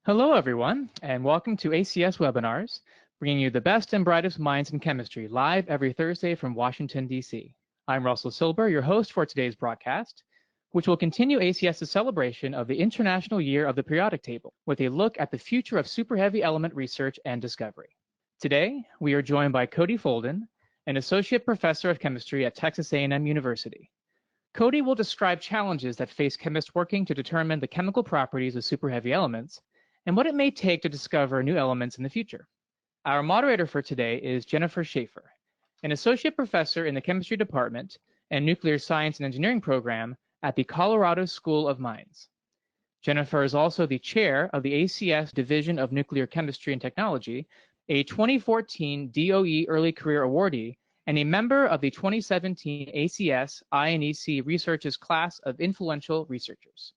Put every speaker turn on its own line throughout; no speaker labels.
Hello, everyone, and welcome to ACS Webinars, bringing you the best and brightest minds in chemistry live every Thursday from Washington, D.C. I'm Russell Silber, your host for today's broadcast, which will continue ACS's celebration of the International Year of the Periodic Table with a look at the future of superheavy element research and discovery. Today, we are joined by Cody Folden, an associate professor of chemistry at Texas A&M University. Cody will describe challenges that face chemists working to determine the chemical properties of superheavy elements and what it may take to discover new elements in the future. Our moderator for today is Jenifer Shafer, an associate professor in the chemistry department and nuclear science and engineering program at the Colorado School of Mines. Jenifer is also the chair of the ACS Division of Nuclear Chemistry and Technology, a 2014 DOE Early Career Awardee, and a member of the 2017 ACS INEC Researchers Class of Influential Researchers.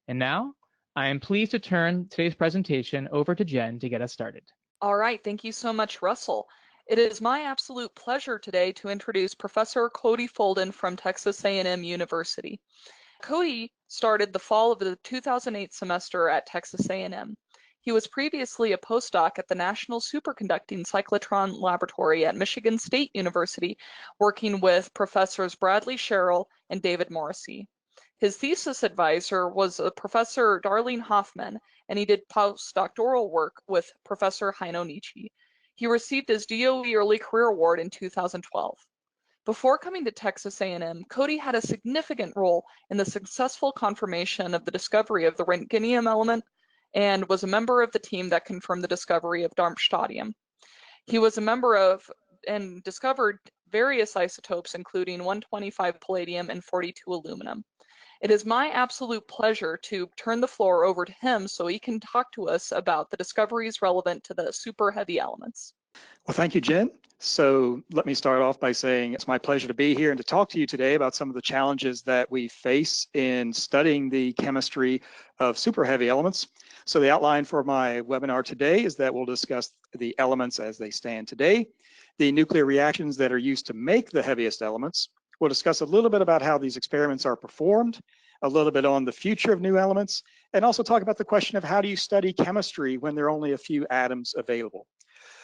And now, I am pleased to turn today's presentation over to Jen to get us started.
All right, thank you so much, Russell. It is my absolute pleasure today to introduce Professor Cody Folden from Texas A&M University. Cody started the fall of the 2008 semester at Texas A&M. He was previously a postdoc at the National Superconducting Cyclotron Laboratory at Michigan State University, working with Professors Bradley Sherrill and David Morrissey. His thesis advisor was Professor Darlene Hoffman, and he did postdoctoral work with Professor Heino Nietzsche. He received his DOE Early Career Award in 2012. Before coming to Texas A&M, Cody had a significant role in the successful confirmation of the discovery of the Roentgenium element and was a member of the team that confirmed the discovery of Darmstadtium. He was a member of and discovered various isotopes, including 125 palladium and 42 aluminum. It is my absolute pleasure to turn the floor over to him so he can talk to us about the discoveries relevant to the superheavy elements.
Well, thank you, Jen. So let me start off by saying it's my pleasure to be here and to talk to you today about some of the challenges that we face in studying the chemistry of superheavy elements. So the outline for my webinar today is that we'll discuss the elements as they stand today, the nuclear reactions that are used to make the heaviest elements. We'll discuss a little bit about how these experiments are performed, a little bit on the future of new elements, and also talk about the question of how do you study chemistry when there are only a few atoms available.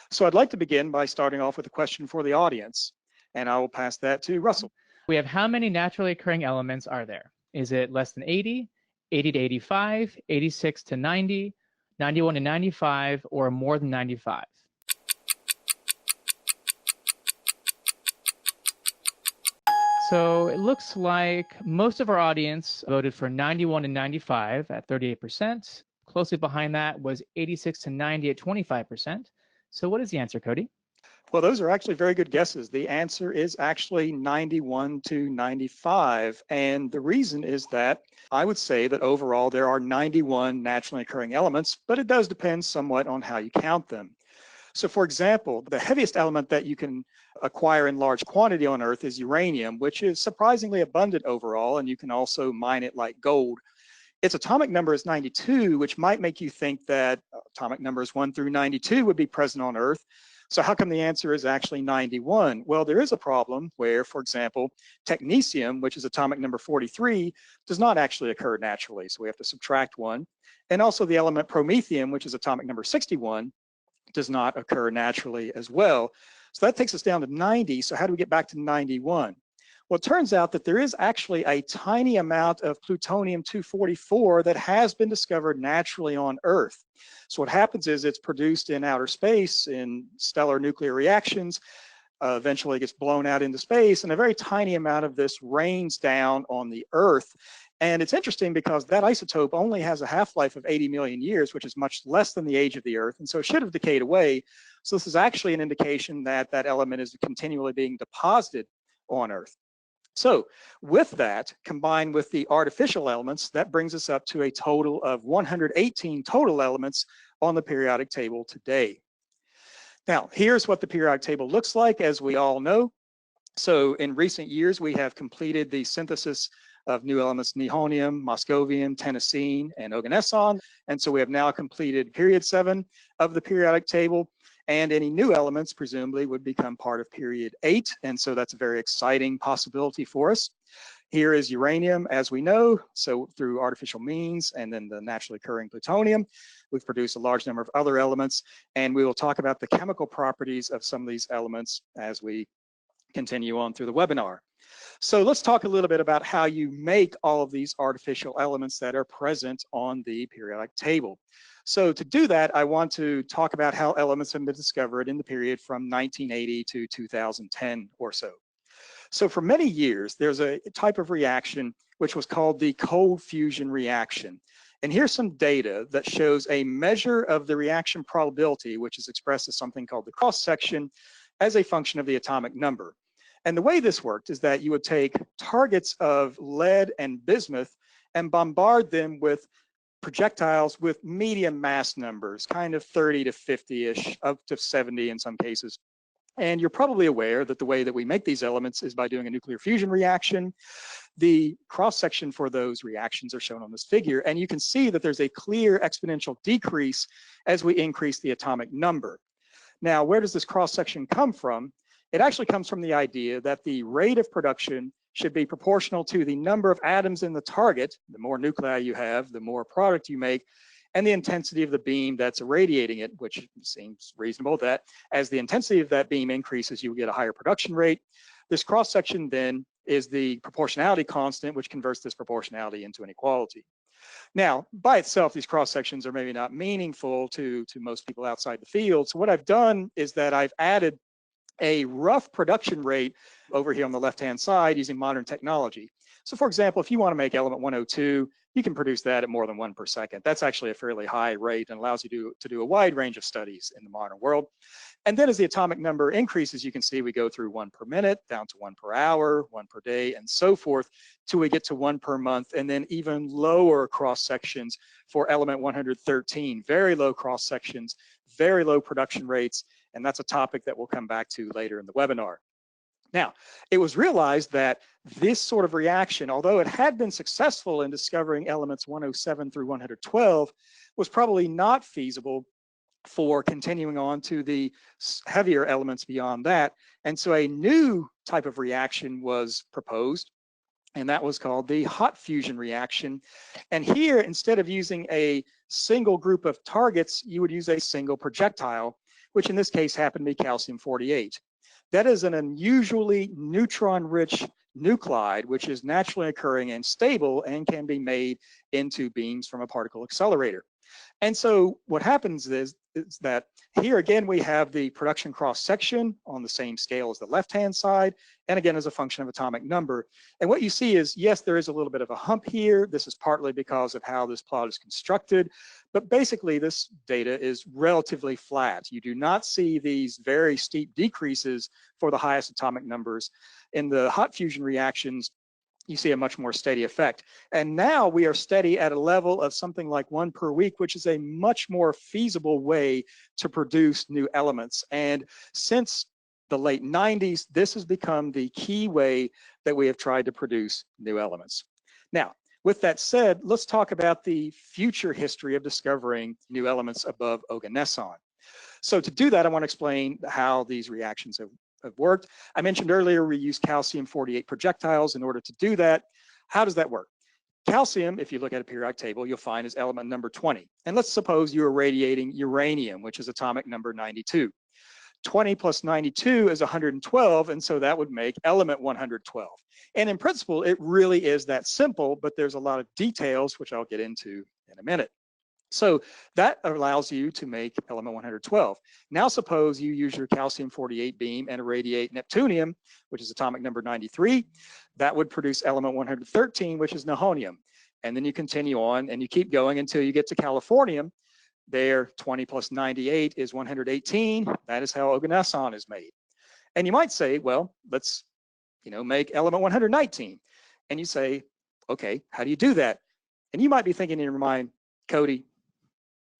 So I'd like to begin by starting off with a question for the audience, and I will pass that to Russell.
We have how many naturally occurring elements are there? Is it less than 80, 80 to 85, 86 to 90, 91 to 95, or more than 95? So it looks like most of our audience voted for 91 to 95 at 38%. Closely behind that was 86 to 90 at 25%. So what is the answer, Cody?
Well, those are actually very good guesses. The answer is actually 91 to 95. And the reason is that I would say that overall there are 91 naturally occurring elements, but it does depend somewhat on how you count them. So for example, the heaviest element that you can acquire in large quantity on Earth is uranium, which is surprisingly abundant overall, and you can also mine it like gold. Its atomic number is 92, which might make you think that atomic numbers 1 through 92 would be present on Earth. So how come the answer is actually 91? Well, there is a problem where, for example, technetium, which is atomic number 43, does not actually occur naturally. So we have to subtract 1. And also the element promethium, which is atomic number 61, does not occur naturally as well. So that takes us down to 90. So how do we get back to 91? Well, it turns out that there is actually a tiny amount of plutonium-244 that has been discovered naturally on Earth. So what happens is it's produced in outer space in stellar nuclear reactions, eventually gets blown out into space, and a very tiny amount of this rains down on the Earth. And it's interesting because that isotope only has a half-life of 80 million years, which is much less than the age of the Earth, and so it should have decayed away. So this is actually an indication that that element is continually being deposited on Earth. So with that, combined with the artificial elements, that brings us up to a total of 118 total elements on the periodic table today. Now, here's what the periodic table looks like, as we all know. So in recent years, we have completed the synthesis of new elements, Nihonium, Moscovium, Tennessine, and Oganesson. And so we have now completed period 7 of the periodic table, and any new elements presumably would become part of period 8. And so that's a very exciting possibility for us. Here is uranium, as we know, so through artificial means, and then the naturally occurring plutonium. We've produced a large number of other elements, and we will talk about the chemical properties of some of these elements as we continue on through the webinar. So let's talk a little bit about how you make all of these artificial elements that are present on the periodic table. So to do that, I want to talk about how elements have been discovered in the period from 1980 to 2010 or so. So for many years, there's a type of reaction which was called the cold fusion reaction. And here's some data that shows a measure of the reaction probability, which is expressed as something called the cross-section, as a function of the atomic number. And the way this worked is that you would take targets of lead and bismuth and bombard them with projectiles with medium mass numbers, kind of 30 to 50-ish, up to 70 in some cases. And you're probably aware that the way that we make these elements is by doing a nuclear fusion reaction. The cross-section for those reactions are shown on this figure, and you can see that there's a clear exponential decrease as we increase the atomic number. Now, where does this cross-section come from? It actually comes from the idea that the rate of production should be proportional to the number of atoms in the target. The more nuclei you have, the more product you make, and the intensity of the beam that's irradiating it, which seems reasonable that as the intensity of that beam increases, you will get a higher production rate. This cross-section then is the proportionality constant, which converts this proportionality into an equality. Now, by itself, these cross-sections are maybe not meaningful to most people outside the field. So what I've done is that I've added a rough production rate over here on the left-hand side using modern technology. So for example, if you want to make element 102, you can produce that at more than 1 per second. That's actually a fairly high rate and allows you to do a wide range of studies in the modern world. And then as the atomic number increases, you can see we go through 1 per minute, down to 1 per hour, 1 per day, and so forth, till we get to 1 per month, and then even lower cross sections for element 113, very low cross sections, very low production rates, and that's a topic that we'll come back to later in the webinar. Now, it was realized that this sort of reaction, although it had been successful in discovering elements 107 through 112, was probably not feasible for continuing on to the heavier elements beyond that. And so a new type of reaction was proposed, and that was called the hot fusion reaction. And here, instead of using a single group of targets, you would use a single projectile, which in this case happened to be calcium-48. That is an unusually neutron-rich nuclide, which is naturally occurring and stable and can be made into beams from a particle accelerator. And so what happens is that here again, we have the production cross-section on the same scale as the left-hand side, and again, as a function of atomic number. And what you see is, yes, there is a little bit of a hump here. This is partly because of how this plot is constructed, but basically this data is relatively flat. You do not see these very steep decreases for the highest atomic numbers. In the hot fusion reactions, you see a much more steady effect. And now we are steady at a level of something like 1 per week, which is a much more feasible way to produce new elements. And since the late 90s, this has become the key way that we have tried to produce new elements. Now, with that said, let's talk about the future history of discovering new elements above Oganesson. So to do that, I want to explain how these reactions have worked. I mentioned earlier we use calcium-48 projectiles in order to do that. How does that work? Calcium, if you look at a periodic table, you'll find is element number 20. And let's suppose you are radiating uranium, which is atomic number 92. 20 plus 92 is 112, and so that would make element 112. And in principle, it really is that simple, but there's a lot of details, which I'll get into in a minute. So that allows you to make element 112. Now suppose you use your calcium-48 beam and irradiate neptunium, which is atomic number 93. That would produce element 113, which is Nihonium. And then you continue on and you keep going until you get to californium. There, 20 plus 98 is 118. That is how Oganesson is made. And you might say, well, let's make element 119. And you say, okay, how do you do that? And you might be thinking in your mind, Cody,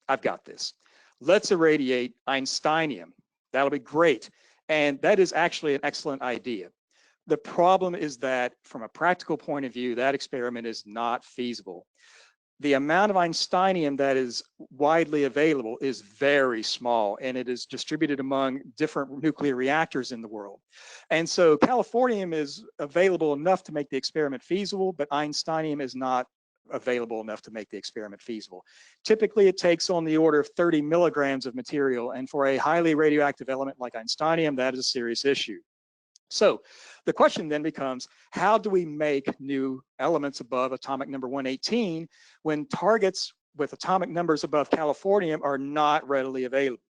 I've got this. Let's irradiate Einsteinium. That'll be great. And that is actually an excellent idea. The problem is that from a practical point of view, that experiment is not feasible. the amount of Einsteinium that is widely available is very small, and it is distributed among different nuclear reactors in the world. And so californium is available enough to make the experiment feasible, but Einsteinium is not available enough to make the experiment feasible. Typically, it takes on the order of 30 milligrams of material, and for a highly radioactive element like Einsteinium, that is a serious issue. So the question then becomes, how do we make new elements above atomic number 118 when targets with atomic numbers above californium are not readily available?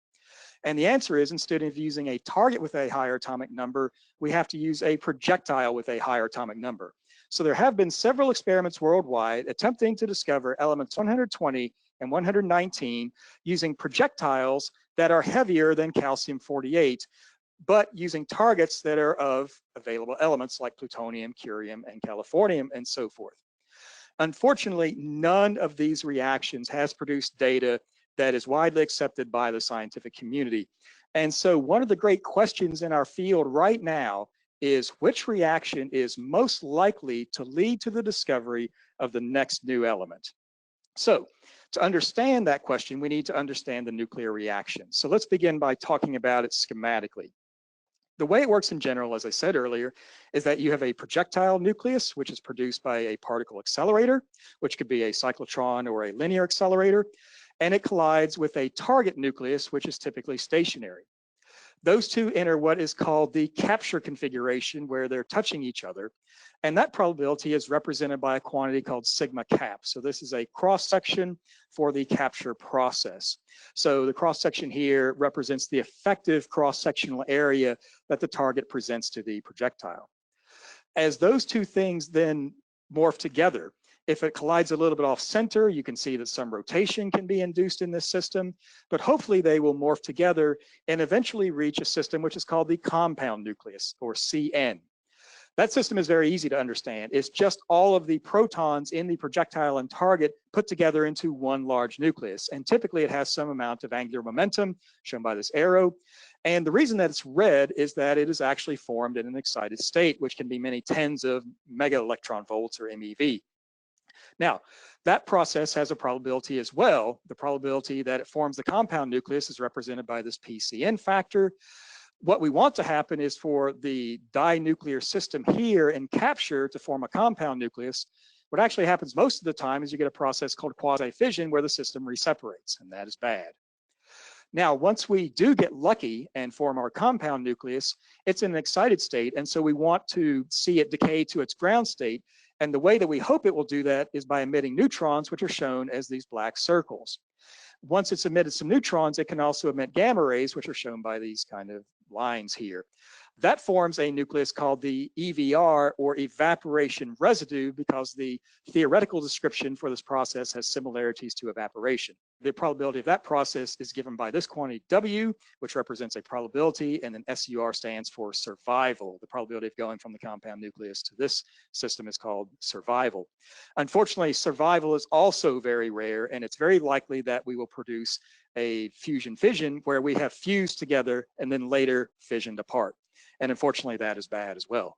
And the answer is, instead of using a target with a higher atomic number, we have to use a projectile with a higher atomic number. So there have been several experiments worldwide attempting to discover elements 120 and 119 using projectiles that are heavier than calcium-48, but using targets that are of available elements like plutonium, curium, and californium, and so forth. Unfortunately, none of these reactions has produced data that is widely accepted by the scientific community. And so one of the great questions in our field right now is, which reaction is most likely to lead to the discovery of the next new element? So to understand that question, we need to understand the nuclear reaction. So let's begin by talking about it schematically. The way it works in general, as I said earlier, is that you have a projectile nucleus, which is produced by a particle accelerator, which could be a cyclotron or a linear accelerator, and it collides with a target nucleus, which is typically stationary. Those two enter what is called the capture configuration, where they're touching each other, and that probability is represented by a quantity called sigma cap. So this is a cross-section for the capture process. So the cross-section here represents the effective cross-sectional area that the target presents to the projectile. As those two things then morph together, if it collides a little bit off center, you can see that some rotation can be induced in this system, but hopefully they will morph together and eventually reach a system which is called the compound nucleus, or C&en. That system is very easy to understand. It's just all of the protons in the projectile and target put together into one large nucleus. And typically it has some amount of angular momentum, shown by this arrow. And the reason that it's red is that it is actually formed in an excited state, which can be many tens of mega electron volts, or MeV. Now, that process has a probability as well. The probability that it forms the compound nucleus is represented by this PCN factor. What we want to happen is for the dinuclear system here in capture to form a compound nucleus. What actually happens most of the time is you get a process called quasi-fission, where the system reseparates, and that is bad. Now, once we do get lucky and form our compound nucleus, it's in an excited state, and so we want to see it decay to its ground state. And the way that we hope it will do that is by emitting neutrons, which are shown as these black circles. Once it's emitted some neutrons, it can also emit gamma rays, which are shown by these kind of lines here. That forms a nucleus called the EVR, or evaporation residue, because the theoretical description for this process has similarities to evaporation. The probability of that process is given by this quantity W, which represents a probability, and then SUR stands for survival. The probability of going from the compound nucleus to this system is called survival. Unfortunately, survival is also very rare, and it's very likely that we will produce a fusion-fission where we have fused together and then later fissioned apart. And unfortunately, that is bad as well.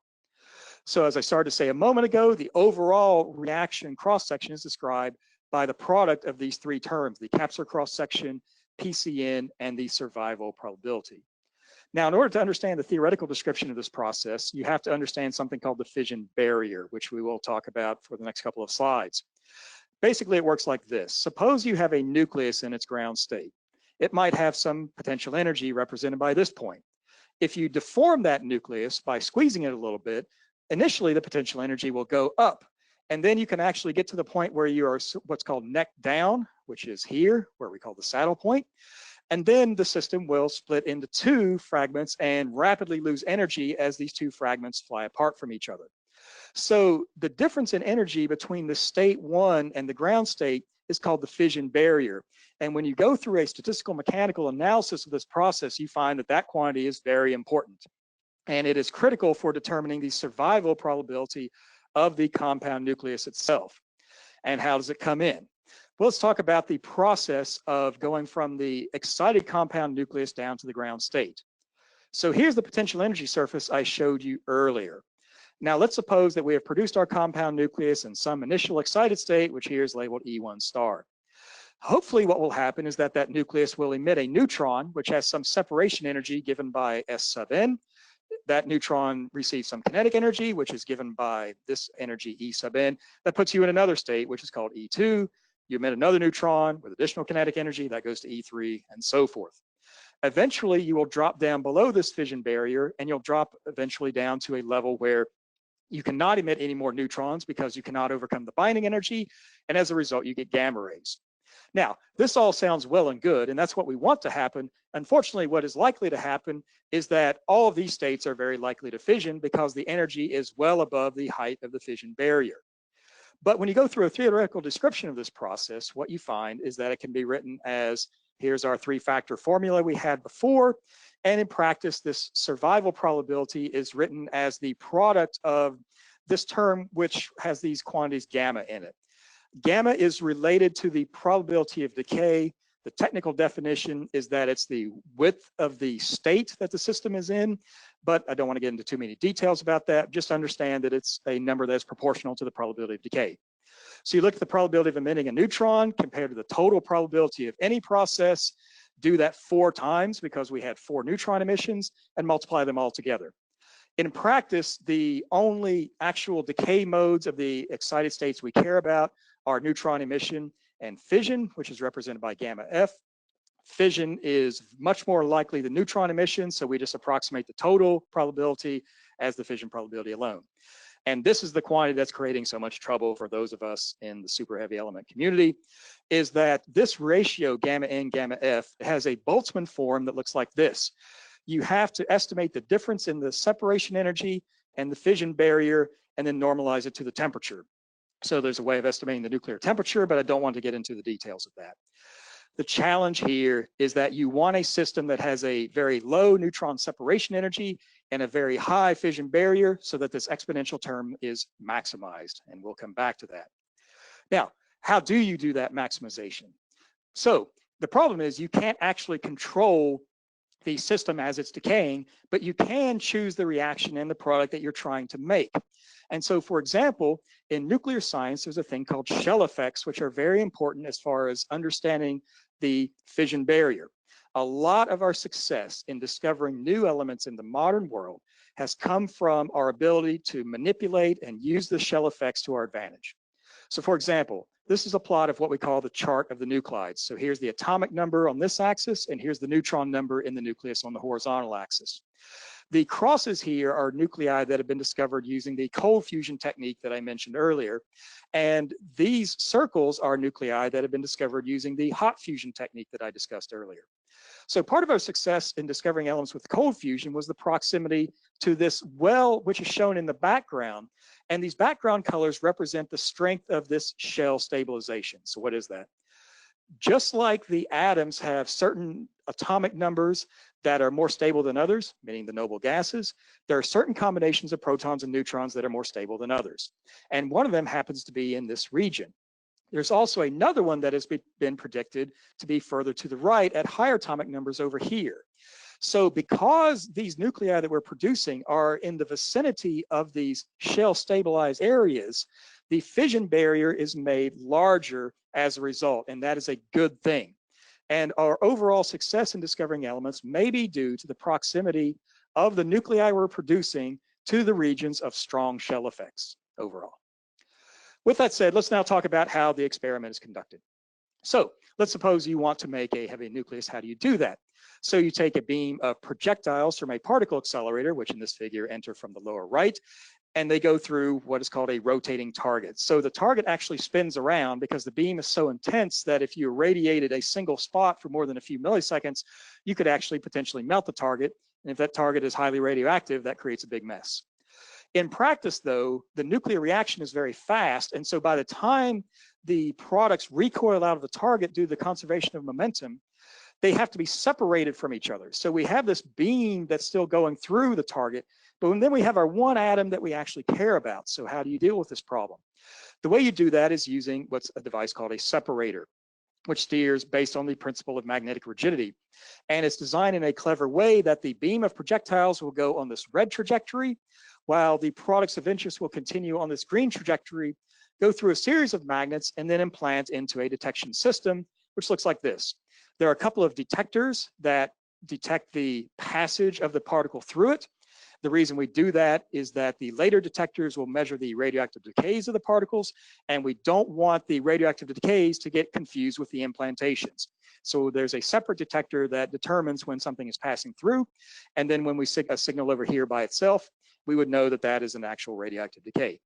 So as I started to say a moment ago, the overall reaction cross-section is described by the product of these three terms: the capture cross-section, PCN, and the survival probability. Now, in order to understand the theoretical description of this process, you have to understand something called the fission barrier, which we will talk about for the next couple of slides. Basically, it works like this. Suppose you have a nucleus in its ground state. It might have some potential energy represented by this point. If you deform that nucleus by squeezing it a little bit, initially the potential energy will go up. And then you can actually get to the point where you are what's called neck down, which is here, where we call the saddle point. And then the system will split into two fragments and rapidly lose energy as these two fragments fly apart from each other. So the difference in energy between the state one and the ground state is called the fission barrier. And when you go through a statistical mechanical analysis of this process, you find that that quantity is very important. And it is critical for determining the survival probability of the compound nucleus itself. And how does it come in? Well, let's talk about the process of going from the excited compound nucleus down to the ground state. So here's the potential energy surface I showed you earlier. Now let's suppose that we have produced our compound nucleus in some initial excited state, which here is labeled E1 star. Hopefully what will happen is that that nucleus will emit a neutron, which has some separation energy given by S sub n. That neutron receives some kinetic energy, which is given by this energy E sub n. That puts you in another state, which is called E2. You emit another neutron with additional kinetic energy, that goes to E3 and so forth. Eventually, you will drop down below this fission barrier, and you'll drop eventually down to a level where you cannot emit any more neutrons because you cannot overcome the binding energy, and as a result, you get gamma rays. Now, this all sounds well and good, and that's what we want to happen. Unfortunately, what is likely to happen is that all of these states are very likely to fission because the energy is well above the height of the fission barrier. But when you go through a theoretical description of this process, what you find is that it can be written as, here's our three-factor formula we had before, and in practice, this survival probability is written as the product of this term, which has these quantities gamma in it. Gamma is related to the probability of decay. The technical definition is that it's the width of the state that the system is in, but I don't want to get into too many details about that. Just understand that it's a number that's proportional to the probability of decay. So you look at the probability of emitting a neutron compared to the total probability of any process, do that 4 times because we had 4 neutron emissions, and multiply them all together. In practice, the only actual decay modes of the excited states we care about are neutron emission and fission, which is represented by gamma F. Fission is much more likely than neutron emission, so we just approximate the total probability as the fission probability alone. And this is the quantity that's creating so much trouble for those of us in the super heavy element community, is that this ratio gamma N, gamma F has a Boltzmann form that looks like this. You have to estimate the difference in the separation energy and the fission barrier and then normalize it to the temperature. So there's a way of estimating the nuclear temperature, but I don't want to get into the details of that. The challenge here is that you want a system that has a very low neutron separation energy and a very high fission barrier so that this exponential term is maximized, and we'll come back to that. Now, how do you do that maximization? So the problem is you can't actually control the system as it's decaying, but you can choose the reaction and the product that you're trying to make. And so, for example, in nuclear science, there's a thing called shell effects, which are very important as far as understanding the fission barrier. A lot of our success in discovering new elements in the modern world has come from our ability to manipulate and use the shell effects to our advantage. So, for example, this is a plot of what we call the chart of the nuclides. So here's the atomic number on this axis, and here's the neutron number in the nucleus on the horizontal axis. The crosses here are nuclei that have been discovered using the cold fusion technique that I mentioned earlier. And these circles are nuclei that have been discovered using the hot fusion technique that I discussed earlier. So part of our success in discovering elements with cold fusion was the proximity to this well, which is shown in the background. And these background colors represent the strength of this shell stabilization. So what is that? Just like the atoms have certain atomic numbers that are more stable than others, meaning the noble gases, there are certain combinations of protons and neutrons that are more stable than others. And one of them happens to be in this region. There's also another one that has been predicted to be further to the right at higher atomic numbers over here. So because these nuclei that we're producing are in the vicinity of these shell stabilized areas, the fission barrier is made larger as a result, and that is a good thing. And our overall success in discovering elements may be due to the proximity of the nuclei we're producing to the regions of strong shell effects overall. With that said, let's now talk about how the experiment is conducted. So let's suppose you want to make a heavy nucleus. How do you do that? So you take a beam of projectiles from a particle accelerator, which in this figure enter from the lower right, and they go through what is called a rotating target. So the target actually spins around because the beam is so intense that if you irradiated a single spot for more than a few milliseconds, you could actually potentially melt the target. And if that target is highly radioactive, that creates a big mess. In practice, though, the nuclear reaction is very fast. And so by the time the products recoil out of the target due to the conservation of momentum, they have to be separated from each other. So we have this beam that's still going through the target, but then we have our one atom that we actually care about. So how do you deal with this problem? The way you do that is using what's a device called a separator, which steers based on the principle of magnetic rigidity. And it's designed in a clever way that the beam of projectiles will go on this red trajectory, while the products of interest will continue on this green trajectory, go through a series of magnets, and then implant into a detection system, which looks like this. There are a couple of detectors that detect the passage of the particle through it. The reason we do that is that the later detectors will measure the radioactive decays of the particles, and we don't want the radioactive decays to get confused with the implantations. So there's a separate detector that determines when something is passing through, and then when we see a signal over here by itself, we would know that that is an actual radioactive decay.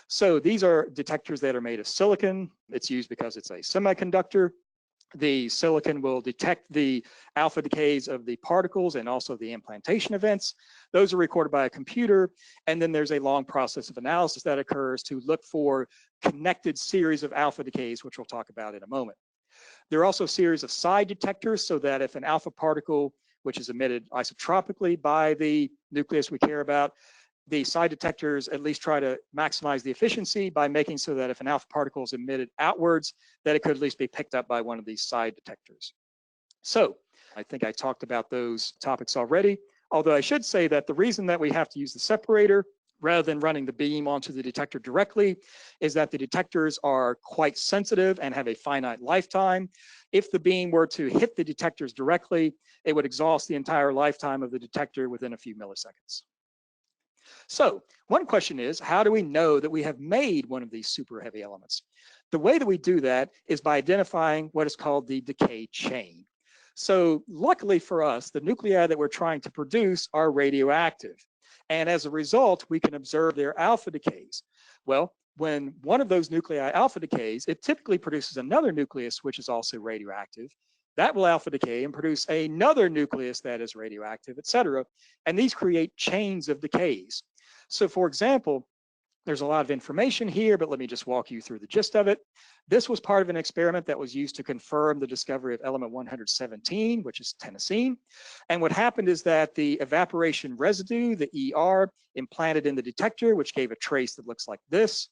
So these are detectors that are made of silicon. It's used because it's a semiconductor. The silicon will detect the alpha decays of the particles and also the implantation events. Those are recorded by a computer, and then there's a long process of analysis that occurs to look for connected series of alpha decays, which we'll talk about in a moment. There are also a series of side detectors so that if an alpha particle, which is emitted isotropically by the nucleus we care about, the side detectors at least try to maximize the efficiency by making so that if an alpha particle is emitted outwards, that it could at least be picked up by one of these side detectors. So I think I talked about those topics already, although I should say that the reason that we have to use the separator rather than running the beam onto the detector directly is that the detectors are quite sensitive and have a finite lifetime. If the beam were to hit the detectors directly, it would exhaust the entire lifetime of the detector within a few milliseconds. So one question is, how do we know that we have made one of these super heavy elements? The way that we do that is by identifying what is called the decay chain. So luckily for us, the nuclei that we're trying to produce are radioactive. And as a result, we can observe their alpha decays. Well, when one of those nuclei alpha decays, it typically produces another nucleus, which is also radioactive. That will alpha decay and produce another nucleus that is radioactive, et cetera. And these create chains of decays. So for example, there's a lot of information here, but let me just walk you through the gist of it. This was part of an experiment that was used to confirm the discovery of element 117, which is Tennessine. And what happened is that the evaporation residue, the ER, implanted in the detector, which gave a trace that looks like this.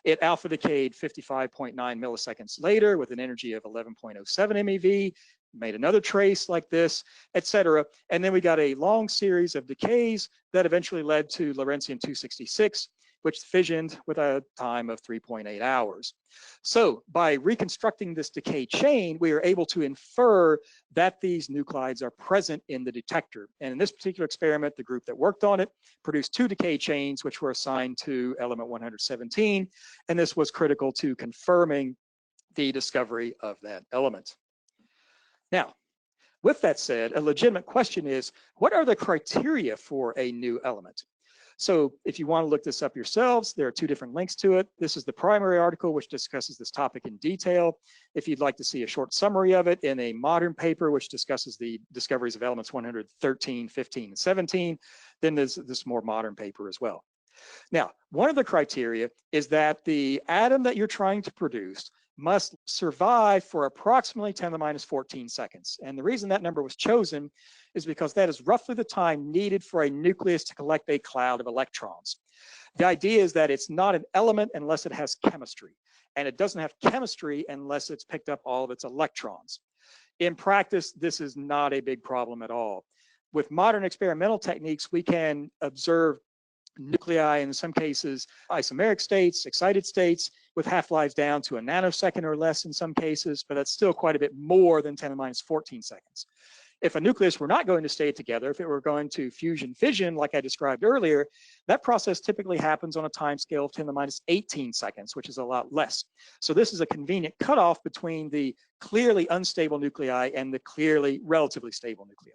It alpha decayed 55.9 milliseconds later with an energy of 11.07 MeV, made another trace like this, et cetera. And then we got a long series of decays that eventually led to Lawrencium-266, which fissioned with a time of 3.8 hours. So by reconstructing this decay chain, we are able to infer that these nuclides are present in the detector. And in this particular experiment, the group that worked on it produced 2 decay chains, which were assigned to element 117. And this was critical to confirming the discovery of that element. Now, with that said, a legitimate question is, what are the criteria for a new element? So if you want to look this up yourselves, there are 2 different links to it. This is the primary article, which discusses this topic in detail. If you'd like to see a short summary of it in a modern paper, which discusses the discoveries of elements 113, 15, and 17, then there's this more modern paper as well. Now, one of the criteria is that the atom that you're trying to produce must survive for approximately 10 to the minus 14 seconds. And the reason that number was chosen is because that is roughly the time needed for a nucleus to collect a cloud of electrons. The idea is that it's not an element unless it has chemistry, and it doesn't have chemistry unless it's picked up all of its electrons. In practice, this is not a big problem at all. With modern experimental techniques, we can observe nuclei, in some cases isomeric states, excited states, with half-lives down to a nanosecond or less in some cases, but that's still quite a bit more than 10 to the minus 14 seconds. If a nucleus were not going to stay together, if it were going to fusion fission like I described earlier, that process typically happens on a time scale of 10 to the minus 18 seconds, which is a lot less. So this is a convenient cutoff between the clearly unstable nuclei and the clearly relatively stable nuclei.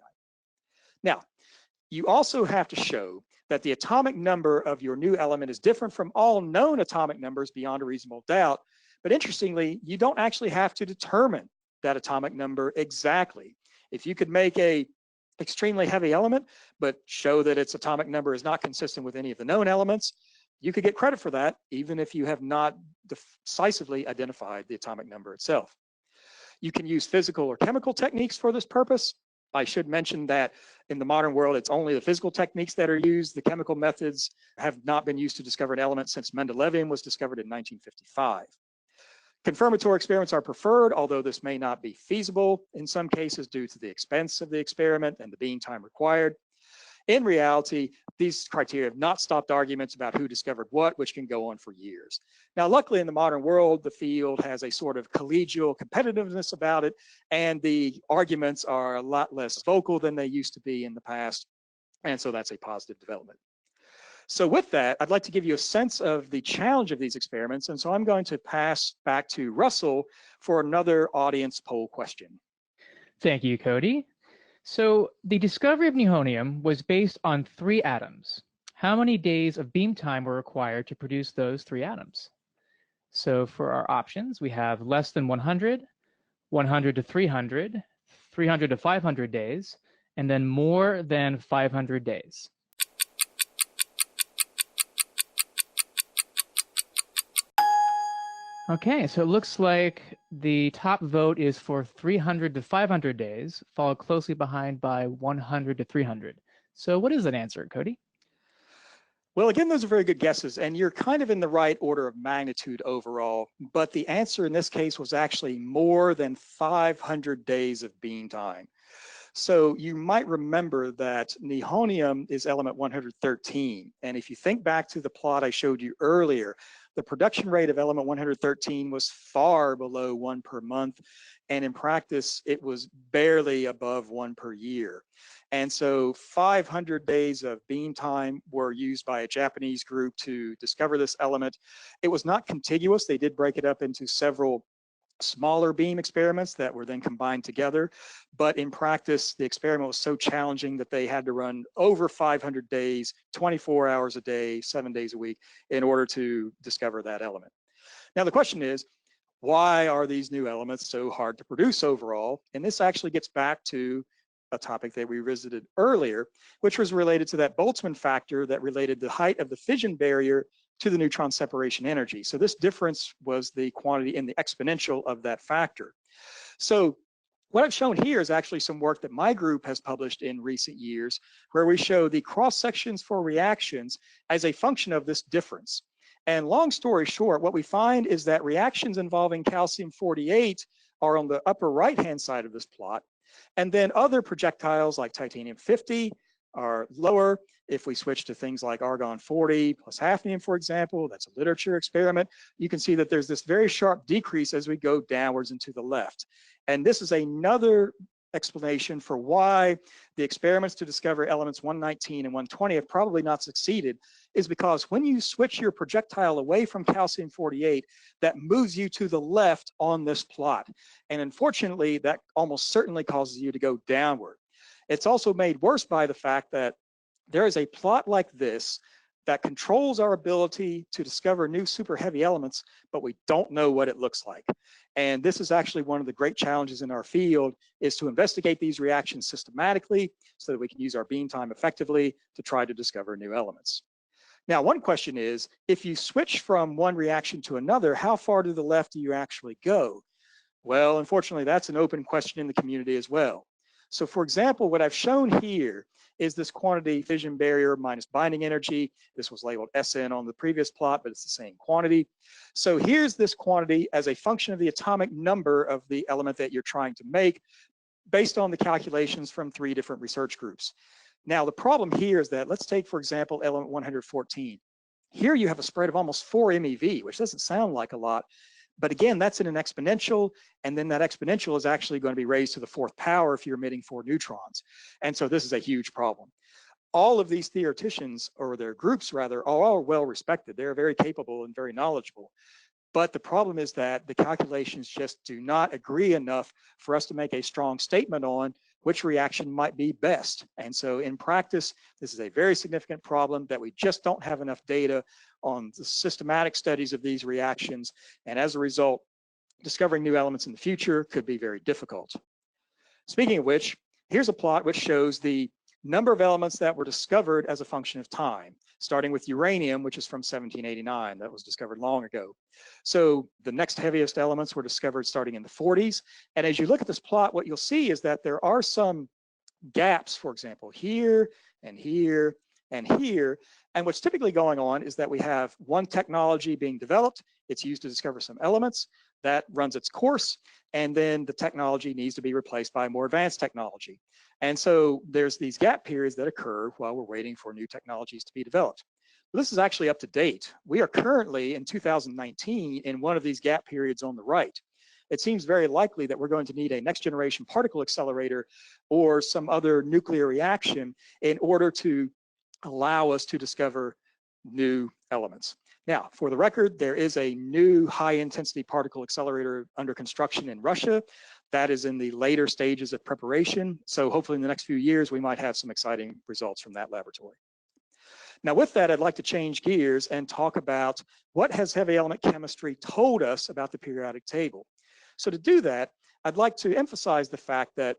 Now, you also have to show that the atomic number of your new element is different from all known atomic numbers beyond a reasonable doubt. But interestingly, you don't actually have to determine that atomic number exactly. If you could make a extremely heavy element, but show that its atomic number is not consistent with any of the known elements, you could get credit for that, even if you have not decisively identified the atomic number itself. You can use physical or chemical techniques for this purpose. I should mention that in the modern world, it's only the physical techniques that are used. The chemical methods have not been used to discover an element since Mendelevium was discovered in 1955. Confirmatory experiments are preferred, although this may not be feasible in some cases due to the expense of the experiment and the beam time required. In reality, these criteria have not stopped arguments about who discovered what, which can go on for years. Now, luckily in the modern world, the field has a sort of collegial competitiveness about it, and the arguments are a lot less vocal than they used to be in the past. And so that's a positive development. So with that, I'd like to give you a sense of the challenge of these experiments. And so I'm going to pass back to Russell for another audience poll question.
Thank you, Cody. So the discovery of Nihonium was based on 3 atoms. How many days of beam time were required to produce those 3 atoms? So for our options, we have less than 100, 100 to 300, 300 to 500 days, and then more than 500 days. Okay, so it looks like the top vote is for 300 to 500 days, followed closely behind by 100 to 300. So what is that answer, Cody?
Well, again, those are very good guesses, and you're kind of in the right order of magnitude overall, but the answer in this case was actually more than 500 days of beam time. So you might remember that Nihonium is element 113, and if you think back to the plot I showed you earlier, the production rate of element 113 was far below 1 per month, and in practice, it was barely above 1 per year. And so 500 days of beam time were used by a Japanese group to discover this element. It was not contiguous. They did break it up into several smaller beam experiments that were then combined together. But in practice, the experiment was so challenging that they had to run over 500 days, 24 hours a day, 7 days a week in order to discover that element. Now, the question is, why are these new elements so hard to produce overall? And this actually gets back to a topic that we visited earlier, which was related to that Boltzmann factor that related the height of the fission barrier to the neutron separation energy. So this difference was the quantity in the exponential of that factor. So what I've shown here is actually some work that my group has published in recent years, where we show the cross sections for reactions as a function of this difference. And long story short, what we find is that reactions involving calcium-48 are on the upper right-hand side of this plot. And then other projectiles like titanium-50 are lower. If we switch to things like argon-40 plus hafnium, for example, that's a literature experiment, you can see that there's this very sharp decrease as we go downwards and to the left. And this is another explanation for why the experiments to discover elements 119 and 120 have probably not succeeded, is because when you switch your projectile away from calcium-48, that moves you to the left on this plot. And unfortunately, that almost certainly causes you to go downward. It's also made worse by the fact that there is a plot like this that controls our ability to discover new super heavy elements, but we don't know what it looks like. And this is actually one of the great challenges in our field, is to investigate these reactions systematically so that we can use our beam time effectively to try to discover new elements. Now, one question is, if you switch from one reaction to another, how far to the left do you actually go? Well, unfortunately, that's an open question in the community as well. So for example, what I've shown here is this quantity fission barrier minus binding energy. This was labeled SN on the previous plot, but it's the same quantity. So here's this quantity as a function of the atomic number of the element that you're trying to make based on the calculations from 3 different research groups. Now, the problem here is that, let's take, for example, element 114. Here you have a spread of almost 4 MeV, which doesn't sound like a lot. But again, that's in an exponential, and then that exponential is actually going to be raised to the 4th power if you're emitting 4 neutrons. And so this is a huge problem. All of these theoreticians, or their groups rather, are all well respected. They're very capable and very knowledgeable. But the problem is that the calculations just do not agree enough for us to make a strong statement on which reaction might be best. And so in practice, this is a very significant problem that we just don't have enough data on the systematic studies of these reactions. And as a result, discovering new elements in the future could be very difficult. Speaking of which, here's a plot which shows the number of elements that were discovered as a function of time, starting with uranium, which is from 1789, that was discovered long ago. So the next heaviest elements were discovered starting in the 40s. And as you look at this plot, what you'll see is that there are some gaps, for example, here and here and here. And what's typically going on is that we have one technology being developed. It's used to discover some elements. That runs its course, and then the technology needs to be replaced by more advanced technology. And so there's these gap periods that occur while we're waiting for new technologies to be developed. This is actually up to date. We are currently in 2019 in one of these gap periods on the right. It seems very likely that we're going to need a next generation particle accelerator or some other nuclear reaction in order to allow us to discover new elements. Now, for the record, there is a new high intensity particle accelerator under construction in Russia. That is in the later stages of preparation. So hopefully in the next few years, we might have some exciting results from that laboratory. Now with that, I'd like to change gears and talk about what has heavy element chemistry told us about the periodic table. So to do that, I'd like to emphasize the fact that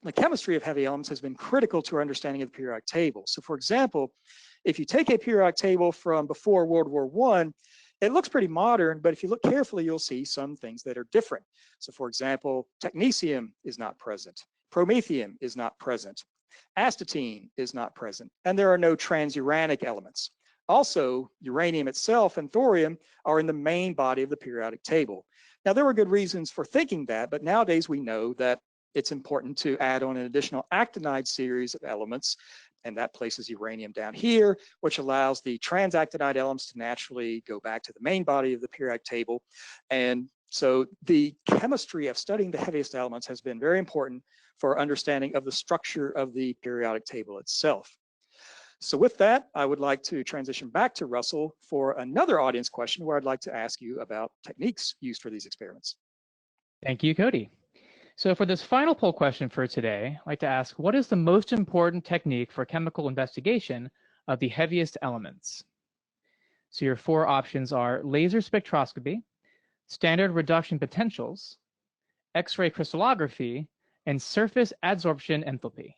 the chemistry of heavy elements has been critical to our understanding of the periodic table. So for example, if you take a periodic table from before World War I, it looks pretty modern, but if you look carefully, you'll see some things that are different. So for example, technetium is not present. Promethium is not present. Astatine is not present, and there are no transuranic elements. Also, uranium itself and thorium are in the main body of the periodic table. Now, there were good reasons for thinking that, but nowadays we know that it's important to add on an additional actinide series of elements, and that places uranium down here, which allows the transactinide elements to naturally go back to the main body of the periodic table. And so the chemistry of studying the heaviest elements has been very important for understanding of the structure of the periodic table itself. So with that, I would like to transition back to Russell for another audience question where I'd like to ask you about techniques used for these experiments.
Thank you, Cody. So for this final poll question for today, I'd like to ask, what is the most important technique for chemical investigation of the heaviest elements? So your four options are laser spectroscopy, standard reduction potentials, X-ray crystallography, and surface adsorption enthalpy.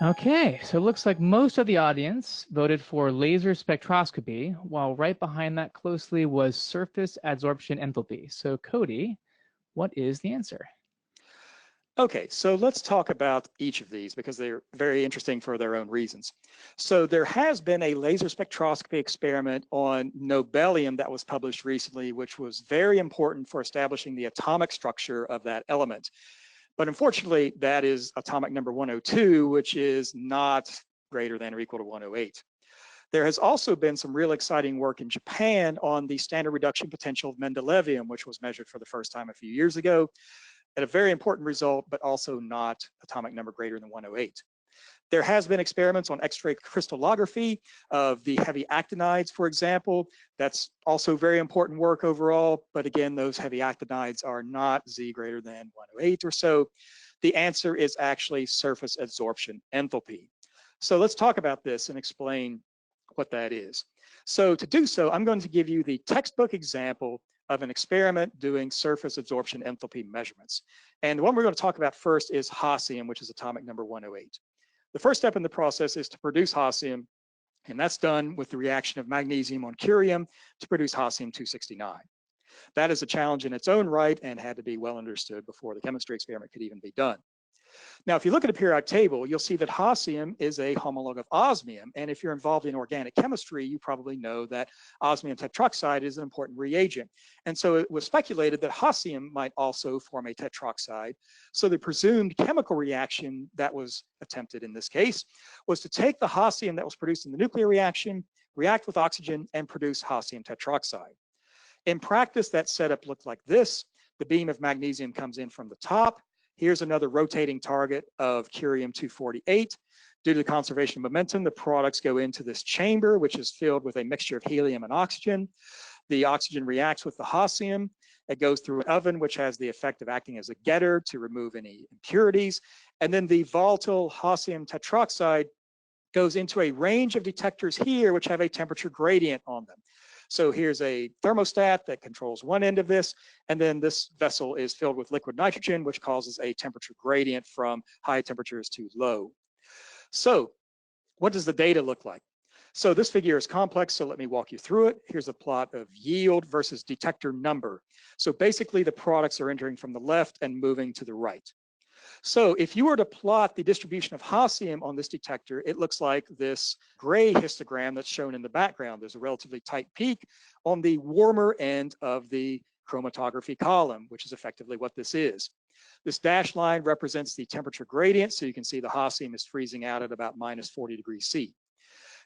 Okay, so it looks like most of the audience voted for laser spectroscopy, while right behind that closely was surface adsorption enthalpy. So Cody, what is the answer?
Okay, so let's talk about each of these because they're very interesting for their own reasons. So there has been a laser spectroscopy experiment on nobelium that was published recently, which was very important for establishing the atomic structure of that element. But unfortunately, that is atomic number 102, which is not greater than or equal to 108. There has also been some real exciting work in Japan on the standard reduction potential of mendelevium, which was measured for the first time a few years ago. And a very important result, but also not atomic number greater than 108. There has been experiments on X-ray crystallography of the heavy actinides, for example. That's also very important work overall, but again, those heavy actinides are not Z greater than 108 or so. The answer is actually surface adsorption enthalpy. So let's talk about this and explain what that is. So to do so, I'm going to give you the textbook example of an experiment doing surface adsorption enthalpy measurements. And the one we're going to talk about first is Hassium, which is atomic number 108. The first step in the process is to produce Hassium, and that's done with the reaction of magnesium on curium to produce Hassium-269. That is a challenge in its own right and had to be well understood before the chemistry experiment could even be done. Now, if you look at the periodic table, you'll see that Hassium is a homolog of osmium. And if you're involved in organic chemistry, you probably know that osmium tetroxide is an important reagent. And so it was speculated that Hassium might also form a tetroxide. So the presumed chemical reaction that was attempted in this case was to take the Hassium that was produced in the nuclear reaction, react with oxygen, and produce Hassium tetroxide. In practice, that setup looked like this. The beam of magnesium comes in from the top. Here's another rotating target of curium-248. Due to the conservation of momentum, the products go into this chamber, which is filled with a mixture of helium and oxygen. The oxygen reacts with the Hassium. It goes through an oven, which has the effect of acting as a getter to remove any impurities. And then the volatile Hassium tetroxide goes into a range of detectors here, which have a temperature gradient on them. So here's a thermostat that controls one end of this, and then this vessel is filled with liquid nitrogen, which causes a temperature gradient from high temperatures to low. So what does the data look like? So this figure is complex, so let me walk you through it. Here's a plot of yield versus detector number. So basically the products are entering from the left and moving to the right. So if you were to plot the distribution of Hassium on this detector, it looks like this gray histogram that's shown in the background. There's a relatively tight peak on the warmer end of the chromatography column, which is effectively what this is. This dashed line represents the temperature gradient, so you can see the Hassium is freezing out at about minus 40 degrees C.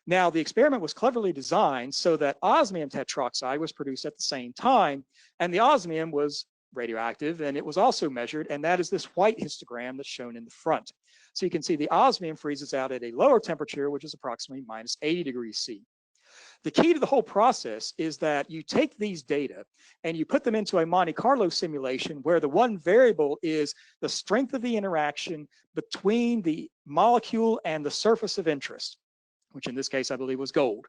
Now, the experiment was cleverly designed so that osmium tetroxide was produced at the same time, and the osmium was radioactive, and it was also measured, and that is this white histogram that's shown in the front. So you can see the osmium freezes out at a lower temperature, which is approximately minus 80 degrees C. The key to the whole process is that you take these data and you put them into a Monte Carlo simulation where the one variable is the strength of the interaction between the molecule and the surface of interest, which in this case I believe was gold.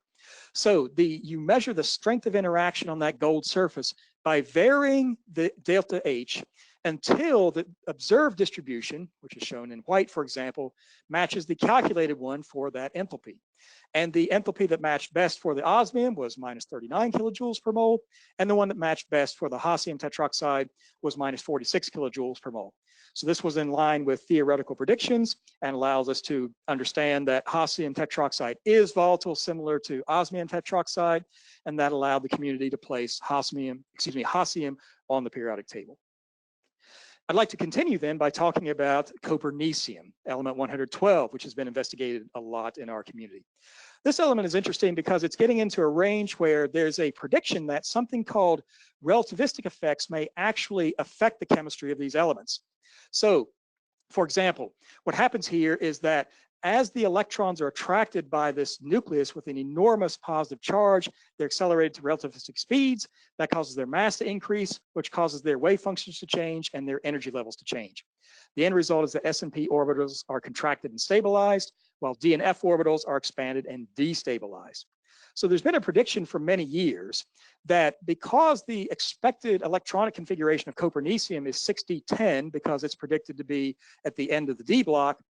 So you measure the strength of interaction on that gold surface by varying the delta H until the observed distribution, which is shown in white, for example, matches the calculated one for that enthalpy. And the enthalpy that matched best for the osmium was minus 39 kilojoules per mole, and the one that matched best for the Hassium tetroxide was minus 46 kilojoules per mole. So this was in line with theoretical predictions and allows us to understand that Hassium tetroxide is volatile, similar to osmium tetroxide, and that allowed the community to place Hassium on the periodic table. I'd like to continue then by talking about Copernicium, element 112, which has been investigated a lot in our community. This element is interesting because it's getting into a range where there's a prediction that something called relativistic effects may actually affect the chemistry of these elements. So, for example, what happens here is that as the electrons are attracted by this nucleus with an enormous positive charge, they're accelerated to relativistic speeds. That causes their mass to increase, which causes their wave functions to change and their energy levels to change. The end result is that S and P orbitals are contracted and stabilized, while D and F orbitals are expanded and destabilized. So there's been a prediction for many years that because the expected electronic configuration of Copernicium is 6d10, because it's predicted to be at the end of the D block,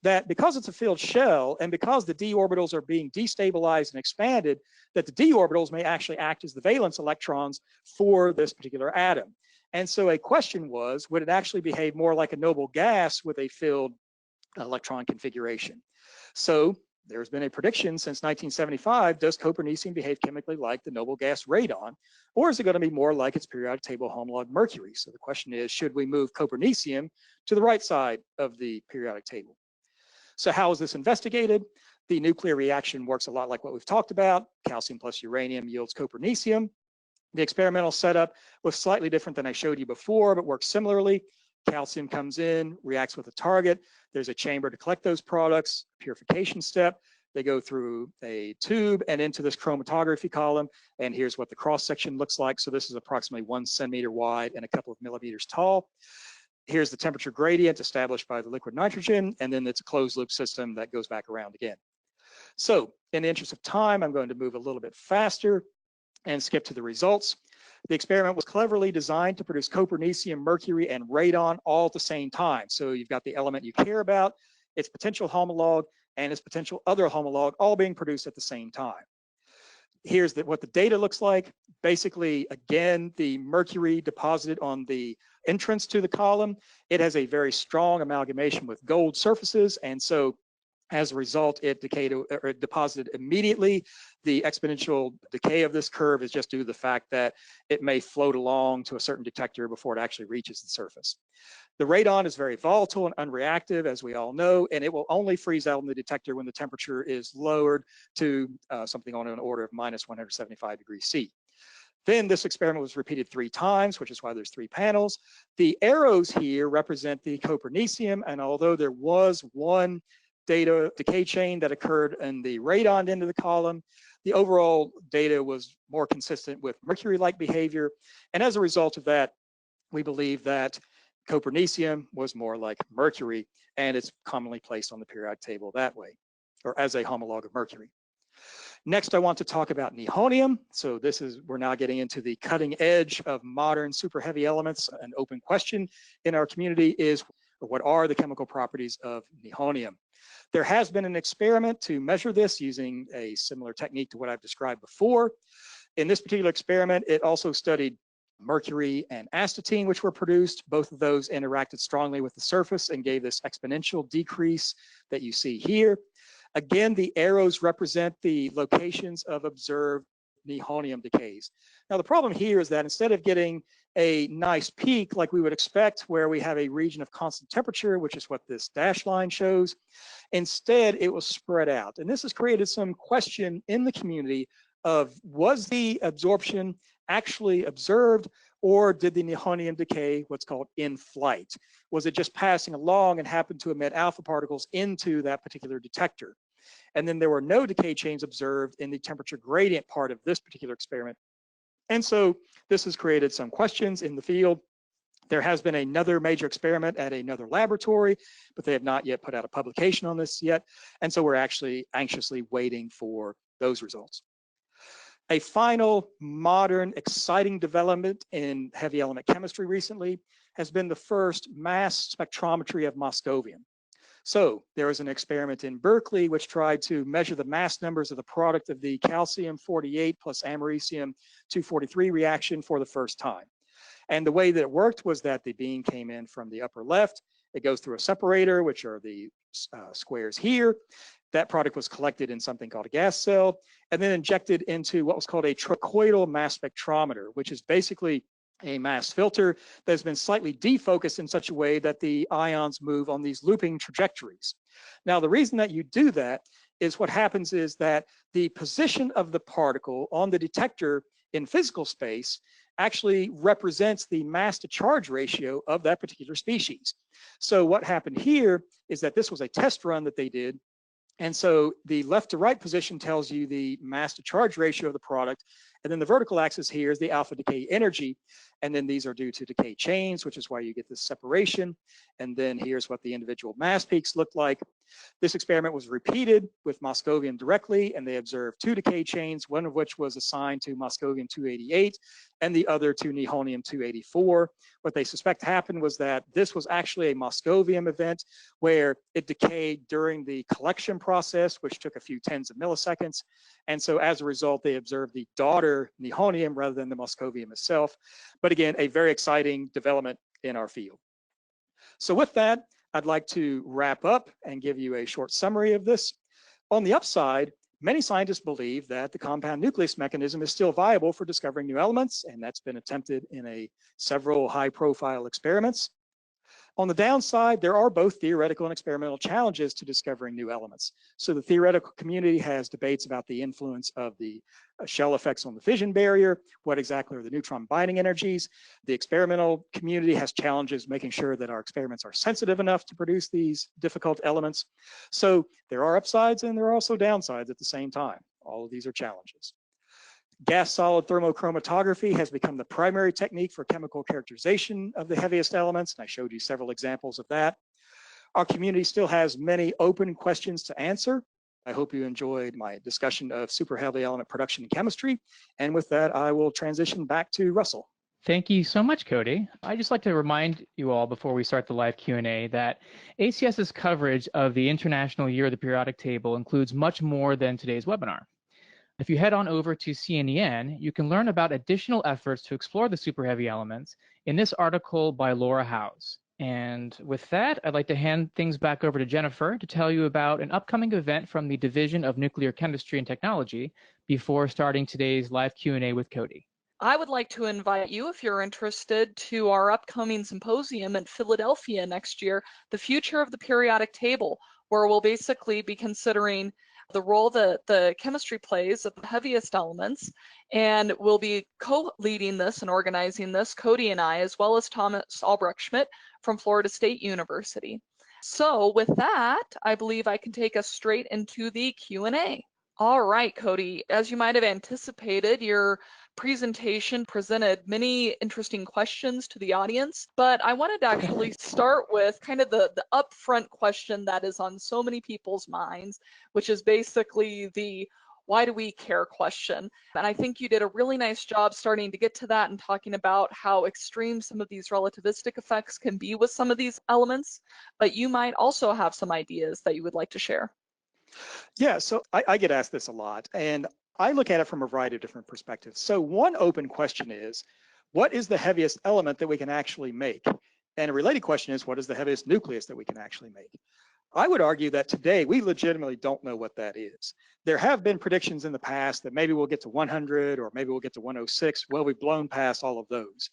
that because it's a filled shell and because the d orbitals are being destabilized and expanded, that the d orbitals may actually act as the valence electrons for this particular atom. And so a question was, would it actually behave more like a noble gas with a filled electron configuration? So there's been a prediction since 1975, does Copernicium behave chemically like the noble gas radon, or is it going to be more like its periodic table homolog mercury? So the question is, should we move Copernicium to the right side of the periodic table? So how is this investigated? The nuclear reaction works a lot like what we've talked about. Calcium plus uranium yields Copernicium. The experimental setup was slightly different than I showed you before, but works similarly. Calcium comes in, reacts with a target. There's a chamber to collect those products, purification step. They go through a tube and into this chromatography column. And here's what the cross section looks like. So this is approximately 1 centimeter wide and a couple of millimeters tall. Here's the temperature gradient established by the liquid nitrogen, and then it's a closed loop system that goes back around again. So in the interest of time, I'm going to move a little bit faster and skip to the results. The experiment was cleverly designed to produce Copernicium, mercury, and radon all at the same time. So you've got the element you care about, its potential homolog, and its potential other homolog all being produced at the same time. Here's what the data looks like. Basically, again, the mercury deposited on the entrance to the column, it has a very strong amalgamation with gold surfaces, and so as a result, it deposited immediately. The exponential decay of this curve is just due to the fact that it may float along to a certain detector before it actually reaches the surface. The radon is very volatile and unreactive, as we all know, and it will only freeze out in the detector when the temperature is lowered to something on an order of minus 175 degrees C. Then this experiment was repeated 3 times, which is why there's 3 panels. The arrows here represent the Copernicium, and although there was one data decay chain that occurred in the radon end of the column, the overall data was more consistent with mercury-like behavior. And as a result of that, we believe that Copernicium was more like mercury, and it's commonly placed on the periodic table that way, or as a homolog of mercury. Next, I want to talk about Nihonium. So we're now getting into the cutting edge of modern super heavy elements. An open question in our community is, what are the chemical properties of Nihonium? There has been an experiment to measure this using a similar technique to what I've described before. In this particular experiment, it also studied mercury and astatine, which were produced. Both of those interacted strongly with the surface and gave this exponential decrease that you see here. Again, the arrows represent the locations of observed Nihonium decays. Now, the problem here is that instead of getting a nice peak like we would expect, where we have a region of constant temperature, which is what this dashed line shows, instead it was spread out. And this has created some question in the community of, was the absorption actually observed, or did the Nihonium decay what's called in flight? Was it just passing along and happened to emit alpha particles into that particular detector? And then there were no decay chains observed in the temperature gradient part of this particular experiment. And so this has created some questions in the field. There has been another major experiment at another laboratory, but they have not yet put out a publication on this yet. And so we're actually anxiously waiting for those results. A final modern exciting development in heavy element chemistry recently has been the first mass spectrometry of Moscovium. So there was an experiment in Berkeley which tried to measure the mass numbers of the product of the calcium-48 plus americium-243 reaction for the first time. And the way that it worked was that the beam came in from the upper left. It goes through a separator, which are the squares here. That product was collected in something called a gas cell, and then injected into what was called a trochoidal mass spectrometer, which is basically a mass filter that has been slightly defocused in such a way that the ions move on these looping trajectories. Now, the reason that you do that is what happens is that the position of the particle on the detector in physical space actually represents the mass to charge ratio of that particular species. So what happened here is that this was a test run that they did. And so the left to right position tells you the mass to charge ratio of the product. And then the vertical axis here is the alpha decay energy. And then these are due to decay chains, which is why you get this separation. And then here's what the individual mass peaks look like. This experiment was repeated with Moscovium directly, and they observed 2 decay chains, one of which was assigned to Moscovium 288 and the other to Nihonium 284. What they suspect happened was that this was actually a Moscovium event where it decayed during the collection process, which took a few tens of milliseconds. And so as a result, they observed the daughter Nihonium rather than the Moscovium itself. But again, a very exciting development in our field. So with that, I'd like to wrap up and give you a short summary of this. On the upside, many scientists believe that the compound nucleus mechanism is still viable for discovering new elements, and that's been attempted in several high-profile experiments. On the downside, there are both theoretical and experimental challenges to discovering new elements. So the theoretical community has debates about the influence of the shell effects on the fission barrier, what exactly are the neutron binding energies. The experimental community has challenges making sure that our experiments are sensitive enough to produce these difficult elements. So there are upsides and there are also downsides at the same time. All of these are challenges. Gas-solid thermochromatography has become the primary technique for chemical characterization of the heaviest elements, and I showed you several examples of that. Our community still has many open questions to answer. I hope you enjoyed my discussion of superheavy element production in chemistry, and with that, I will transition back to Russell.
Thank you so much, Cody. I'd just like to remind you all before we start the live Q&A that ACS's coverage of the International Year of the Periodic Table includes much more than today's webinar. If you head on over to C&en, you can learn about additional efforts to explore the superheavy elements in this article by Laura Howes. And with that, I'd like to hand things back over to Jenifer to tell you about an upcoming event from the Division of Nuclear Chemistry and Technology before starting today's live Q&A with Cody.
I would like to invite you, if you're interested, to our upcoming symposium in Philadelphia next year, The Future of the Periodic Table, where we'll basically be considering the role that the chemistry plays of the heaviest elements, and we'll be co-leading this and organizing this, Cody and I, as well as Thomas Albrecht-Schmidt from Florida State University. So with that, I believe I can take us straight into the Q&A. All right, Cody, as you might have anticipated, your presentation presented many interesting questions to the audience, but I wanted to actually start with kind of the upfront question that is on so many people's minds, which is basically the why do we care question. And I think you did a really nice job starting to get to that and talking about how extreme some of these relativistic effects can be with some of these elements, but you might also have some ideas that you would like to share.
Yeah, so I get asked this a lot, and I look at it from a variety of different perspectives. So one open question is, what is the heaviest element that we can actually make? And a related question is, what is the heaviest nucleus that we can actually make? I would argue that today we legitimately don't know what that is. There have been predictions in the past that maybe we'll get to 100 or maybe we'll get to 106. Well, we've blown past all of those.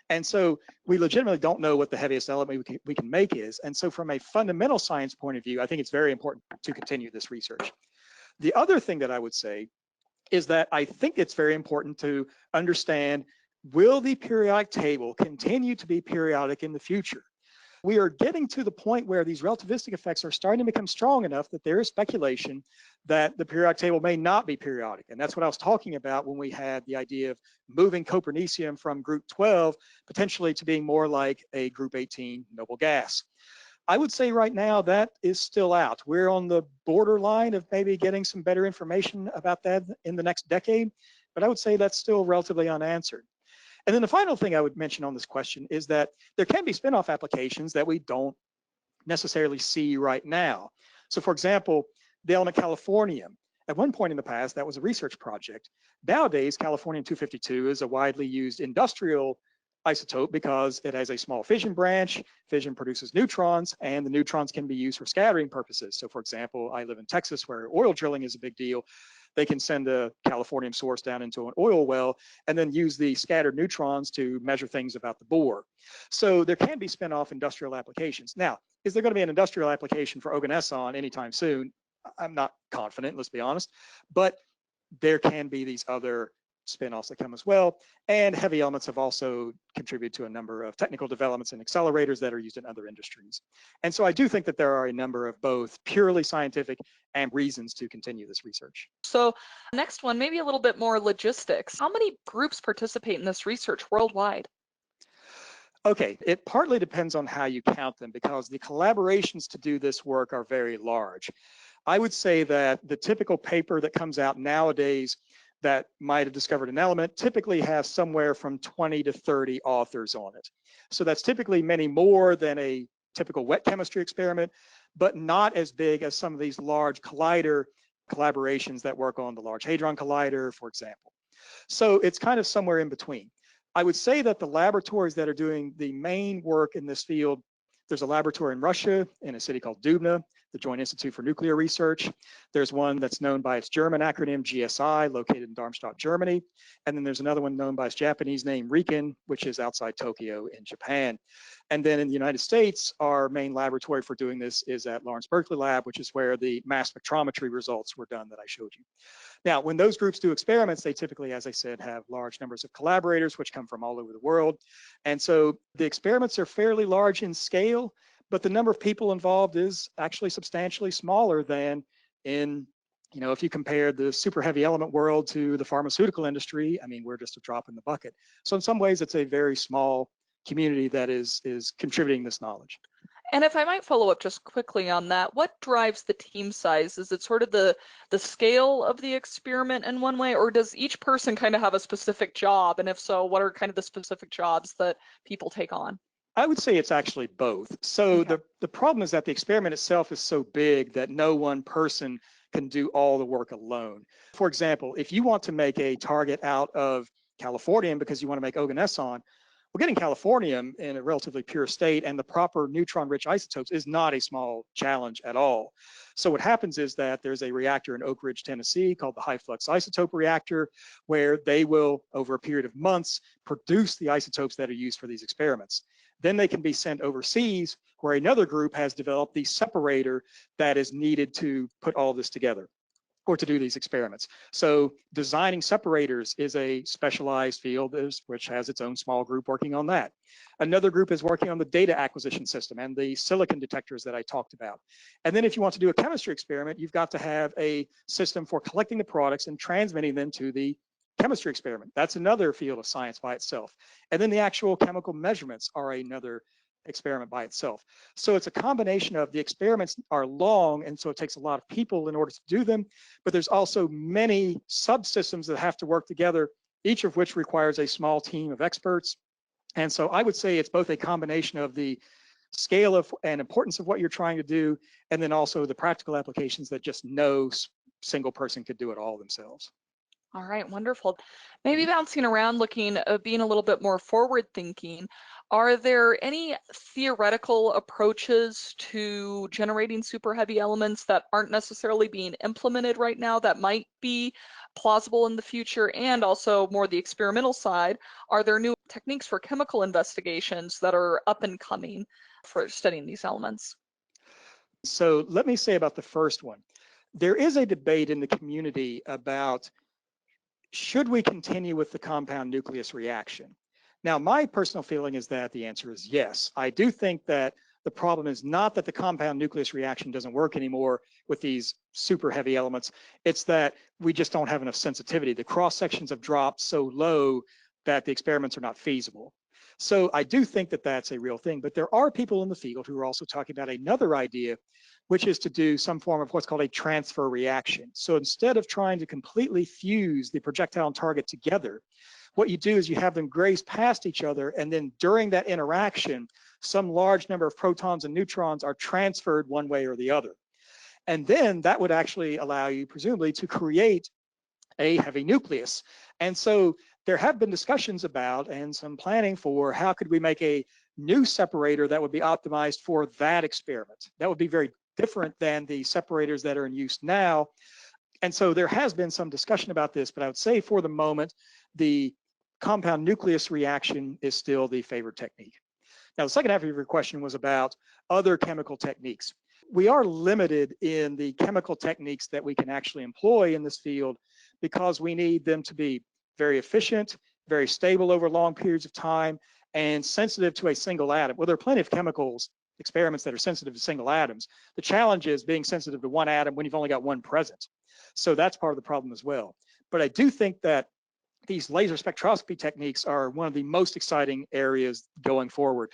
And so we legitimately don't know what the heaviest element we can make is. And so from a fundamental science point of view, I think it's very important to continue this research. The other thing that I would say is that I think it's very important to understand, will the periodic table continue to be periodic in the future? We are getting to the point where these relativistic effects are starting to become strong enough that there is speculation that the periodic table may not be periodic. And that's what I was talking about when we had the idea of moving Copernicium from group 12 potentially to being more like a group 18 noble gas. I would say right now that is still out. We're on the borderline of maybe getting some better information about that in the next decade, but I would say that's still relatively unanswered. And then the final thing I would mention on this question is that there can be spin-off applications that we don't necessarily see right now. So for example, the element californium. At one point in the past, that was a research project. Nowadays, californium-252 is a widely used industrial isotope because it has a small fission branch. Fission produces neutrons, and the neutrons can be used for scattering purposes. So for example, I live in Texas where oil drilling is a big deal. They can send a californium source down into an oil well and then use the scattered neutrons to measure things about the bore. So there can be spin-off industrial applications. Now, is there going to be an industrial application for Oganesson anytime soon? I'm not confident, let's be honest, but there can be these other spin-offs that come as well. And heavy elements have also contributed to a number of technical developments and accelerators that are used in other industries. And so I do think that there are a number of both purely scientific and reasons to continue this research.
So next one, maybe a little bit more logistics. How many groups participate in this research worldwide?
Okay, it partly depends on how you count them because the collaborations to do this work are very large. I would say that the typical paper that comes out nowadays that might have discovered an element typically has somewhere from 20 to 30 authors on it. So that's typically many more than a typical wet chemistry experiment, but not as big as some of these large collider collaborations that work on the Large Hadron Collider, for example. So it's kind of somewhere in between. I would say that the laboratories that are doing the main work in this field, there's a laboratory in Russia in a city called Dubna, the Joint Institute for Nuclear Research. There's one that's known by its German acronym GSI, located in Darmstadt, Germany. And then there's another one known by its Japanese name, RIKEN, which is outside Tokyo in Japan. And then in the United States, our main laboratory for doing this is at Lawrence Berkeley Lab, which is where the mass spectrometry results were done that I showed you. Now, when those groups do experiments, they typically, as I said, have large numbers of collaborators, which come from all over the world. And so the experiments are fairly large in scale, but the number of people involved is actually substantially smaller than in, if you compare the super heavy element world to the pharmaceutical industry. I mean, we're just a drop in the bucket. So in some ways, it's a very small community that is contributing this knowledge.
And if I might follow up just quickly on that, what drives the team size? Is it sort of the scale of the experiment in one way, or does each person kind of have a specific job? And if so, what are kind of the specific jobs that people take on?
I would say it's actually both. So
Okay.
the problem is that the experiment itself is so big that no one person can do all the work alone. For example, if you want to make a target out of californium because you want to make Oganesson, well, getting californium in a relatively pure state and the proper neutron-rich isotopes is not a small challenge at all. So what happens is that there's a reactor in Oak Ridge, Tennessee called the high flux isotope reactor, where they will, over a period of months, produce the isotopes that are used for these experiments. Then they can be sent overseas where another group has developed the separator that is needed to put all this together or to do these experiments. So designing separators is a specialized field which has its own small group working on that. Another group is working on the data acquisition system and the silicon detectors that I talked about. And then if you want to do a chemistry experiment, you've got to have a system for collecting the products and transmitting them to the chemistry experiment. That's another field of science by itself. And then the actual chemical measurements are another experiment by itself. So it's a combination of the experiments are long, and so it takes a lot of people in order to do them, but there's also many subsystems that have to work together, each of which requires a small team of experts. And so I would say it's both a combination of the scale of and importance of what you're trying to do, and then also the practical applications that just no single person could do it all themselves.
All right, wonderful. Maybe bouncing around, looking, being a little bit more forward thinking, are there any theoretical approaches to generating super heavy elements that aren't necessarily being implemented right now that might be plausible in the future? And also more the experimental side, are there new techniques for chemical investigations that are up and coming for studying these elements?
So let me say about the first one. There is a debate in the community about should we continue with the compound nucleus reaction? Now, my personal feeling is that the answer is yes. I do think that the problem is not that the compound nucleus reaction doesn't work anymore with these super heavy elements. It's that we just don't have enough sensitivity. The cross sections have dropped so low that the experiments are not feasible. So I do think that that's a real thing, but there are people in the field who are also talking about another idea, which is to do some form of what's called a transfer reaction. So instead of trying to completely fuse the projectile and target together, what you do is you have them graze past each other, and then during that interaction, some large number of protons and neutrons are transferred one way or the other. And then that would actually allow you, presumably, to create a heavy nucleus. And so there have been discussions about and some planning for how could we make a new separator that would be optimized for that experiment. That would be very different than the separators that are in use now. And so there has been some discussion about this, but I would say for the moment, the compound nucleus reaction is still the favored technique. Now, the second half of your question was about other chemical techniques. We are limited in the chemical techniques that we can actually employ in this field because we need them to be very efficient, very stable over long periods of time, and sensitive to a single atom. Well, there are plenty of chemicals experiments that are sensitive to single atoms. The challenge is being sensitive to one atom when you've only got one present. So that's part of the problem as well. But I do think that these laser spectroscopy techniques are one of the most exciting areas going forward.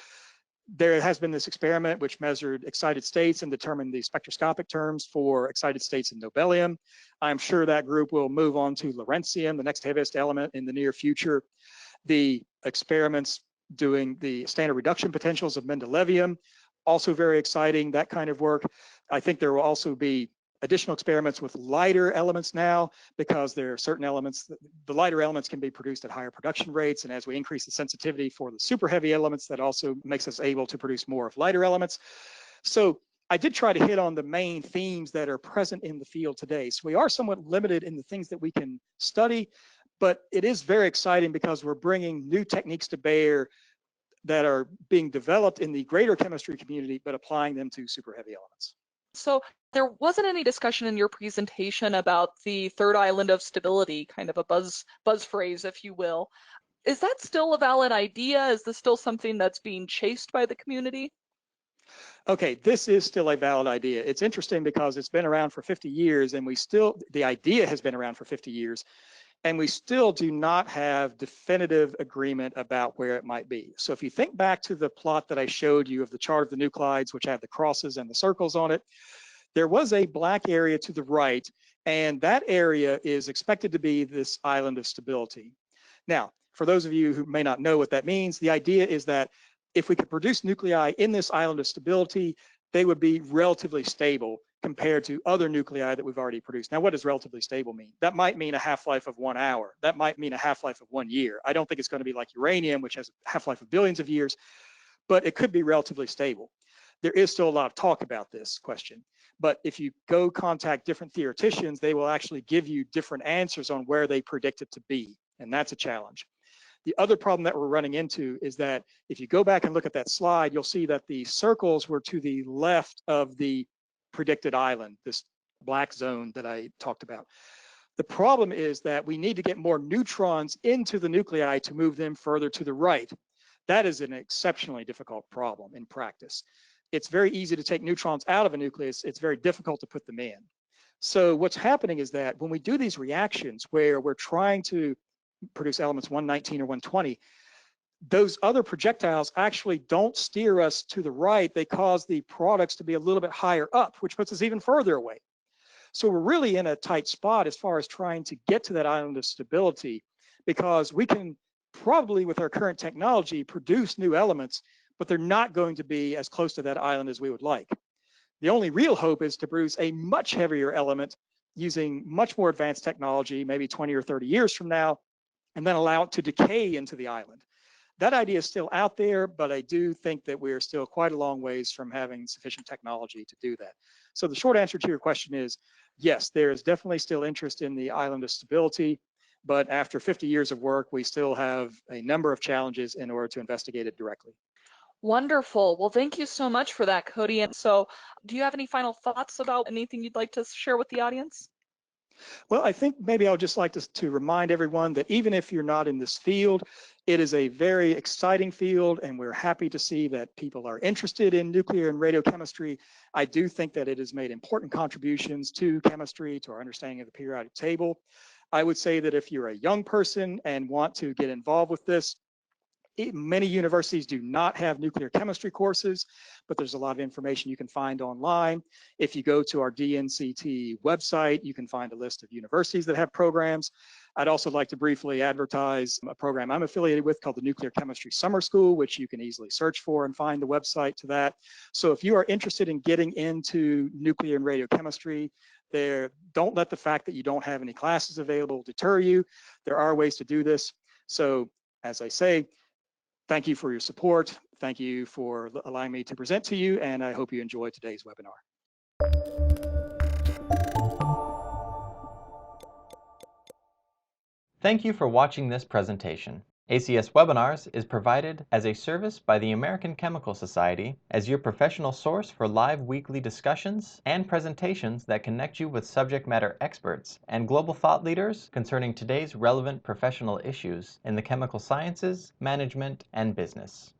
There has been this experiment which measured excited states and determined the spectroscopic terms for excited states in nobelium. I'm sure that group will move on to lawrencium, the next heaviest element, in the near future. The experiments doing the standard reduction potentials of mendelevium, also very exciting, that kind of work. I think there will also be additional experiments with lighter elements now, because there are certain elements, the lighter elements can be produced at higher production rates. And as we increase the sensitivity for the super heavy elements, that also makes us able to produce more of lighter elements. So I did try to hit on the main themes that are present in the field today. So we are somewhat limited in the things that we can study, but it is very exciting because we're bringing new techniques to bear that are being developed in the greater chemistry community, but applying them to super heavy elements.
So there wasn't any discussion in your presentation about the third island of stability, kind of a buzz phrase, if you will. Is that still a valid idea? Is this still something that's being chased by the community?
Okay, this is still a valid idea. It's interesting because it's been around for 50 years and the idea has been around for 50 years, and we still do not have definitive agreement about where it might be. So if you think back to the plot that I showed you of the chart of the nuclides, which have the crosses and the circles on it, there was a black area to the right, and that area is expected to be this island of stability. Now, for those of you who may not know what that means, the idea is that if we could produce nuclei in this island of stability, they would be relatively stable compared to other nuclei that we've already produced. Now, what does relatively stable mean? That might mean a half-life of 1 hour. That might mean a half-life of 1 year. I don't think it's going to be like uranium, which has a half-life of billions of years, but it could be relatively stable. There is still a lot of talk about this question. But if you go contact different theoreticians, they will actually give you different answers on where they predict it to be. And that's a challenge. The other problem that we're running into is that if you go back and look at that slide, you'll see that the circles were to the left of the predicted island, this black zone that I talked about. The problem is that we need to get more neutrons into the nuclei to move them further to the right. That is an exceptionally difficult problem in practice. It's very easy to take neutrons out of a nucleus. It's very difficult to put them in. So what's happening is that when we do these reactions where we're trying to produce elements 119 or 120, those other projectiles actually don't steer us to the right. They cause the products to be a little bit higher up, which puts us even further away. So we're really in a tight spot as far as trying to get to that island of stability, because we can probably, with our current technology, produce new elements, but they're not going to be as close to that island as we would like. The only real hope is to produce a much heavier element using much more advanced technology, maybe 20 or 30 years from now, and then allow it to decay into the island. That idea is still out there, but I do think that we're still quite a long ways from having sufficient technology to do that. So the short answer to your question is, yes, there is definitely still interest in the island of stability, but after 50 years of work, we still have a number of challenges in order to investigate it directly.
Wonderful. Well, thank you so much for that, Cody. And so, do you have any final thoughts about anything you'd like to share with the audience?
Well, I think maybe I would just like to remind everyone that even if you're not in this field, it is a very exciting field, and we're happy to see that people are interested in nuclear and radiochemistry. I do think that it has made important contributions to chemistry, to our understanding of the periodic table. I would say that if you're a young person and want to get involved with this, many universities do not have nuclear chemistry courses, but there's a lot of information you can find online. If you go to our DNCT website, you can find a list of universities that have programs. I'd also like to briefly advertise a program I'm affiliated with called the Nuclear Chemistry Summer School, which you can easily search for and find the website to that. So if you are interested in getting into nuclear and radiochemistry, don't let the fact that you don't have any classes available deter you. There are ways to do this. So as I say, thank you for your support. Thank you for allowing me to present to you, and I hope you enjoyed today's webinar.
Thank you for watching this presentation. ACS Webinars is provided as a service by the American Chemical Society as your professional source for live weekly discussions and presentations that connect you with subject matter experts and global thought leaders concerning today's relevant professional issues in the chemical sciences, management, and business.